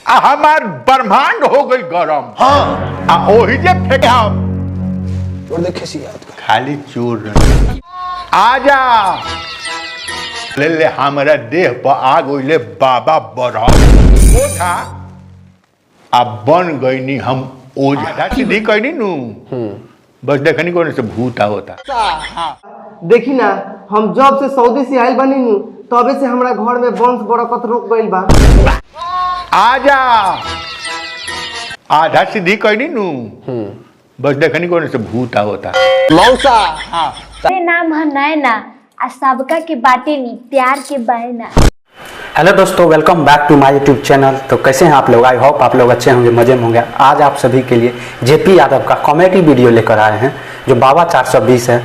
हमार ब्रह्मांड हो गई गरम। हाँ ओही जे फेंका और देखे सी याद कर खाली चोर आजा ले ले हमारा देह पर आग ओइले बाबा बरहम ओझा अब बन गई नी हम ओझा सीधी कहनी नू बस देखनी कोने से भूत होता। देखी ना हम जब से सऊदी से आइल बनी नु तबे से हमरा घर में वंश बरकत रुक गइल बा। आजा आधा सीधी कहनी नू बस देखनी कोने से भूत होता। मौसा हाँ मेरे नाम है नैना आ सबका के बाटे नी प्यार के बहना। हेलो दोस्तों, वेलकम बैक टू माय यूट्यूब चैनल। तो कैसे हैं आप लोग? आई होप आप लोग अच्छे होंगे, मजे में होंगे। आज आप सभी के लिए जेपी यादव का कॉमेडी वीडियो लेकर आए हैं जो बाबा 420 है।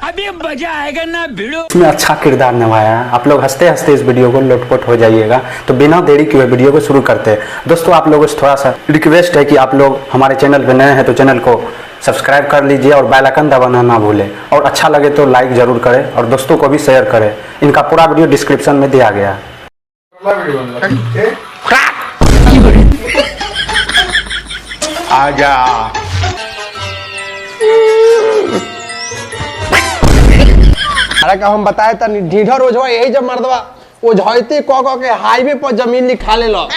अभी मजा आएगा ना भिड़ो। इसमें अच्छा किरदार निभाया है। आप लोग हंसते हंसते इस वीडियो को लोटपोट हो जाइएगा। तो बिना देरी किए वीडियो को शुरू करते हैं। दोस्तों आप लोगों से थोड़ा सा रिक्वेस्ट है कि आप लोग हमारे चैनल पर नए हैं तो चैनल को सब्सक्राइब कर लीजिए और बेल आइकन दबाना ना भूलें। और अच्छा लगे तो लाइक जरूर करें और दोस्तों को भी शेयर करें। इनका पूरा वीडियो डिस्क्रिप्शन में दिया गया है। आजा अरे का हम बताए त ढीढ़र ओझवा यही जब मर्दवा ओझैती क के हाईवे पर जमीन लिखा ले लो।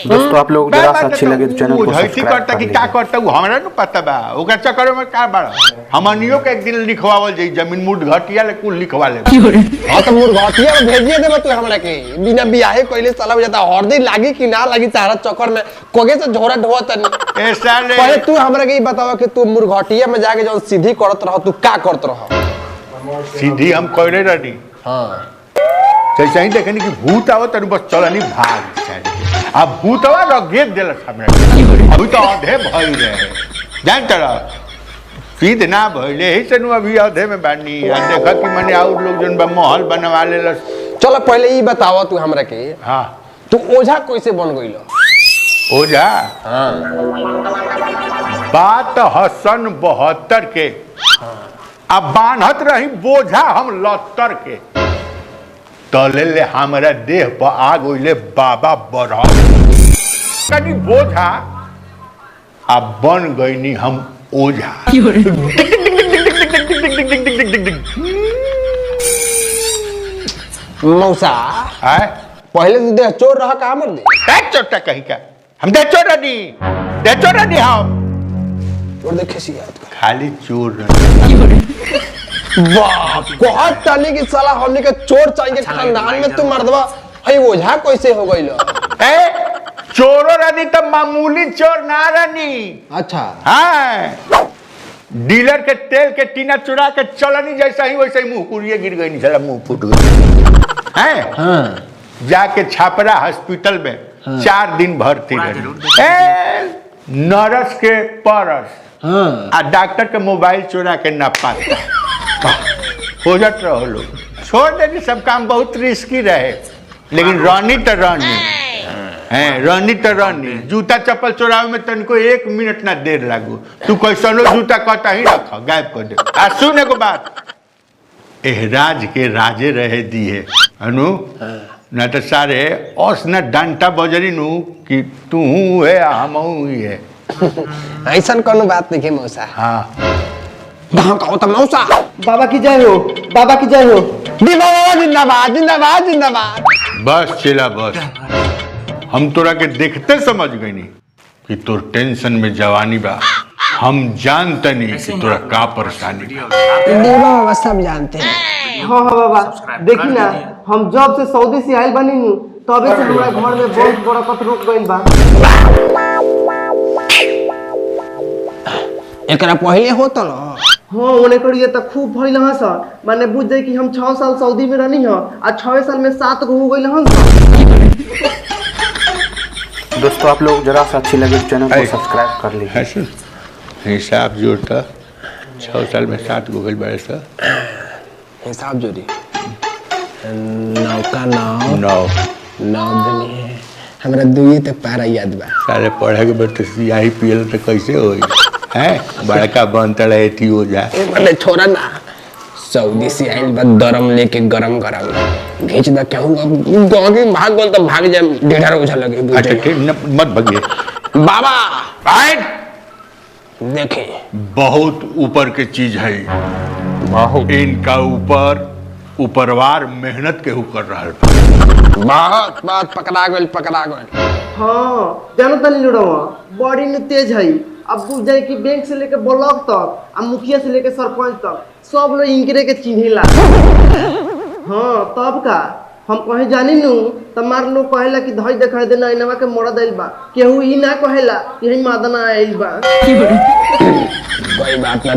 दोस्तों आप लोग जरा सा अच्छी लगे तो चैनल को सब्सक्राइब करता कि क्या करता हूँ हमरा न पता बा ओकर चक्कर में का बड़ा हमनियो के एक दिन लिखवावल जाई जमीन मुठ घटिया ले कुल लिखवा ले। हां तो मुर घटिया में भेजिए देबे तू हमरा के बिना बियाहे कइले साला हो जाता हरदी लागी कि ना लागी तारा चक्कर में कोगे से झोरा ढोत नहीं। ए साले पहले तू हमरा के बताओ कि तू मुर घटिया में जाके जो सीधी करत रह तू का करत रह? सीधी हम कहले रही। हां जैसे ही देखनी कि भूत आओ तनु बस चलनी भाग जाए। अब भूतवा न घेर देलस हमरा अभी तो आधे भई रहे जान तरा सीध ना भइले ही से अभी आधे में बानी आ देखा कि माने और लोग जन महल बनवा लेलस। चलो पहले ई बताओ तू हमरा के हां तू ओझा कैसे बन गइलो? ओझा हां बात हसन 72 के अब बांधत रही बोझा हम लत्तर के तले ले हमारा देह पर आग ओइले बाबा बरहम कनी बोझा अब बन गई नी हम ओझा। मौसा है पहले तो देह चोर रहा का मर दे चोटा कहीं का हम दे चोर नहीं हम और देखे सी याद कर खाली चोर बाप बहुत ताली की साला हमने के चोर चाहिए खानदान में तू मर्दवा हई ओझा कैसे हो गइलो? ए चोरो रानी तो मामूली चोर ना रानी। अच्छा हाँ डीलर के तेल के टीना चुरा के चलनी जैसा ही वैसे ही मुंह कुरिये गिर गई साला मुंह फूट गई है। हाँ जाके छापरा हॉस्पिटल में 4 दिन भर्ती रही। नर्स के परस आ डॉक्टर के मोबाइल चुरा के न पाता हो जात रहो लोग छोड़ देनी सब काम बहुत रिस्की रहे लेकिन रानी तो रानी है रानी तो रानी जूता चप्पल चोरावे में तनको 1 मिनट ना देर लागू तू कैसनो जूता कटा ही रख गायब कर दे। आ सुन एगो बात एहराज के राजे रहे दिए अनु ना तो सारे औस न डंटा बजरी नु कि तू है हम है ऐसा कोनो बात नहीं है मौसा। हाँ कहाँ कहो तो मौसा बाबा की जय हो, बाबा की जय हो। जिंदाबाद जिंदाबाद जिंदाबाद। बस चिल्ला बस हम तोरा के देखते समझ गई नी कि तोर टेंशन में जवानी बा हम जानते नहीं कि तोरा का परेशानी बा। बाबा सब जानते हैं। हाँ हाँ बाबा देखी ना हम जब से सऊदी से आइल बनी नु तबे से हमरा घर में वंश बरकत रुक गइल बा। एकरा पहले होता ना हाँ ओने करिए त खूब भइल हन सर माने बुझ जाई कि हम 6 साल सऊदी में रहनी ह आ 6 साल में 7 गो हो गइल हन सर। दोस्तों आप लोग जरा सा अच्छी लगे तो चैनल को सब्सक्राइब कर लीजिए। हिसाब जोड़ता 6 साल में 7 गो गइल बड़े सर हिसाब जोड़ी 9 का 9 दुनी है हमरा दुई तक पारा याद बा। सारे पढ़े के बट सियाही पियल तो कैसे होई है बड़का बनतड़ है थी हो जा अरे छोरा ना सऊदी से आइल बा दरम लेके गरम गरम घींच दे कहूंगा गाँव की भाग बोल तो भाग जाए डेढ़ उछल लगे अच्छा ठीक मत भगिए बाबा आए देखें बहुत ऊपर के चीज है बहुत इनका ऊपरवार मेहनत केहू कर रहा है बहुत बहुत पकड़ा गल हाँ जानो तनी लुड़वा बॉडी में तेज है। अब बुझ जाए कि बैंक से लेके ब्लॉक तक आ मुखिया से लेके सरपंच तक सब लोग इनकरे के चिन्हेला। हाँ तब का हम कहीं जानी नू तो मार लोग कहेला कि धई देखा दे नैनवा के मोड़ा दिल बा केहू ई ना कहेला यही मादना आइल बा। कोई बात ना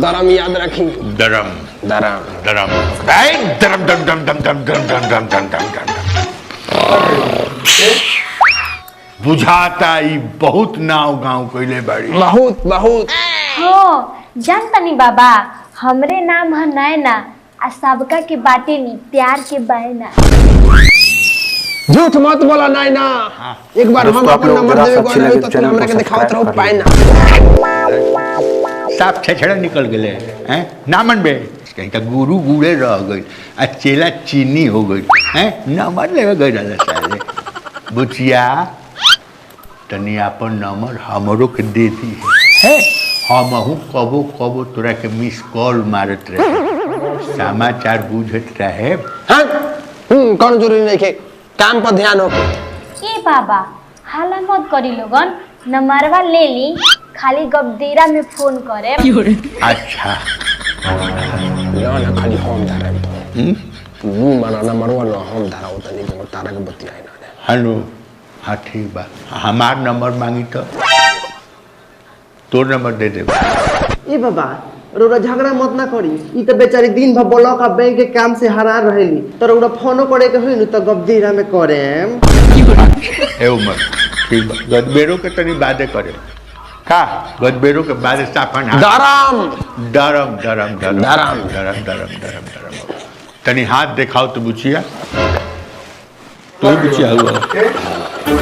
दरम याद रखी दरम दरम दरम दरम दम दम दम दम दम दम दम दम दम दम बुझाता ई बहुत नाव गांव कइले बाड़ी बहुत बहुत हाँ जानतनी बाबा हमरे नाम है नैना आ सबका के बाटे नी प्यार के बहना। झूठ मत बोला नाइना एक बार हम दोस्तों, आप अपन लोग नंबर जरा देवे सा को रही चैनल तो को तुम हमरा के दिखावत रहो सब्सक्राइब पाए ना साफ छेछड़ा निकल गए हैं ना मन बे कहीं का गुरु गुड़े रह गई आ चेला चीनी हो गई हैं ना मन ले गई रहले साले बुचिया तनी अपन नंबर हमरो के दे दी है हमहू कबो कबो तोरा के मिस कॉल मारत रहे समाचार बुझत रहे हां कौन जरूरी नहीं के काम पर ध्यान हो ए बाबा हाला मत करी लोगन नंबरवा ले ली खाली गबदेरा में फोन करे। अच्छा ना खाली हम धरे तो माना नंबरवा ना हम धरा होता नहीं को तारा के बतियाई ना हेलो हाँ ठीक बा हमार नंबर मांगी तो तोर नंबर दे दे ए बाबा रोरा झगड़ा मत ना करी ई तो बेचारी दिन भर ब्लॉक आ बैंक के काम से हरार रहेली तो रोरा फोनो करे के होई न तो गबदीरा में करेम। ए उमर ठीक बा गदबेरो के तनी बादे करे का गदबेरो के बादे साफन दरम दरम दरम दरम दरम। दरम दरम दरम दरम तनी हाथ दिखाओ तो बुचिया तो बुचिया हुआ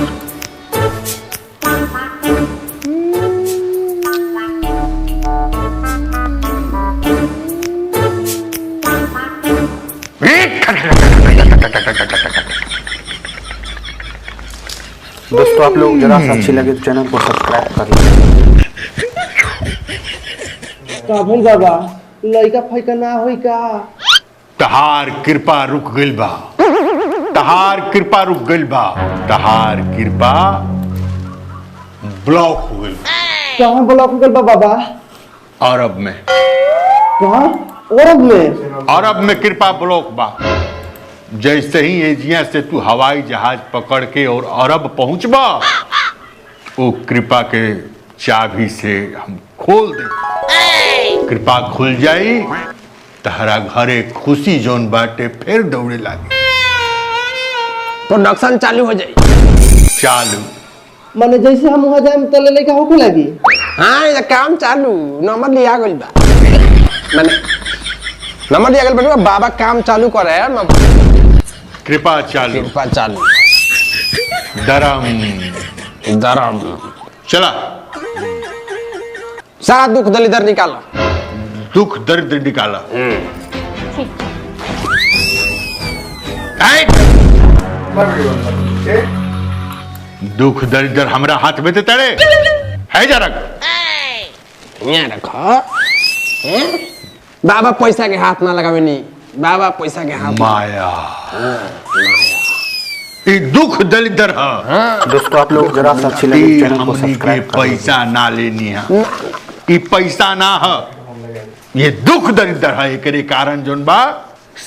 दोस्तों, आप लोग जरा सा अच्छी लगे तो चैनल को सब्सक्राइब कर लीजिए। का भइल बाबा लइका फइका ना होई का तहार कृपा रुक गइल बा तहार कृपा रुक गइल बा तहार कृपा ब्लॉक हो गइल कहां ब्लॉक हो गइल बा बाबा अरब में कहां अरब में कृपा ब्लॉक बा जैसे ही एजिया से तू हवाई जहाज पकड़ के और अरब पहुंचबा वो कृपा के चाबी से हम खोल दे कृपा खुल जाई तहरा घरे खुशी जोन बाटे फिर दौड़े लागी प्रोडक्शन चालू हो जाए चालू माने जैसे हम वहां जाए तो लइका होके लागी। हाँ ये काम चालू नंबर लिया गइल बा माने नंबर लिया गइल बा बाबा काम चालू करे है ना कृपा चालू कृपा चालू दरम दरम चला सारा दुख दलिदर निकालो दुख दर्द निकाला ठीक दुख दर्द हमरा हाथ में ते तड़े है जरा यहाँ रखो बाबा पैसा के हाथ ना लगावे नी बाबा पैसा के हाथ माया ये दुख दलिदर है दोस्तों, आप लोग जरा सा अच्छी लगे तो चैनल को हमनी के सब्सक्राइब कर लीजिए। पैसा ना लेनी है ये पैसा ना है ये दुख दरिद्र है एकरे कारण जोन बा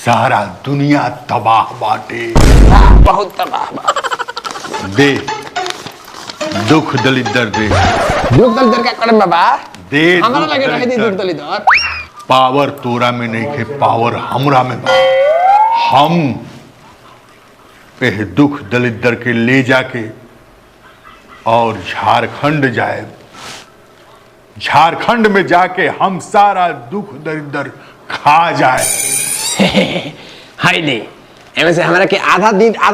सारा दुनिया तबाह बाटे बहुत तबाह बा दे दुख दलिद्र दे दुख दलिदर क्या करे बाबा दे हमारा दुख लगे रहे दी दुख दलिद्र। दलिदर पावर तोरा में नहीं खे पावर हमरा में बा हम एह दुख दलिद्र के ले जाके और झारखंड जाए झारखंड में जाके हम सारा दुख दरिद्र खा जाए हाय दे एमे से हमरा के आधा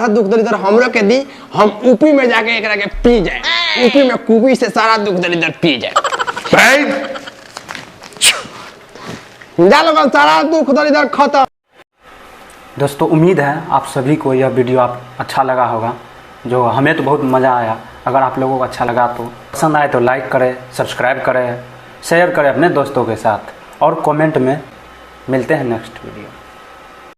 दुख दलिदर हमरो के दी हम यूपी में जाके एकरा के पी जाए यूपी में कुबी से सारा दुख दलिदर पी जाए जा लोगन सारा दुख दलिदर खत्म दोस्तों उम्मीद है आप सभी को यह वीडियो आप अच्छा लगा होगा, जो हमें तो बहुत मज़ा आया। अगर आप लोगों को अच्छा लगा तो पसंद आए तो लाइक करें, सब्सक्राइब करें, शेयर करें अपने दोस्तों के साथ और कमेंट में। मिलते हैं नेक्स्ट वीडियो।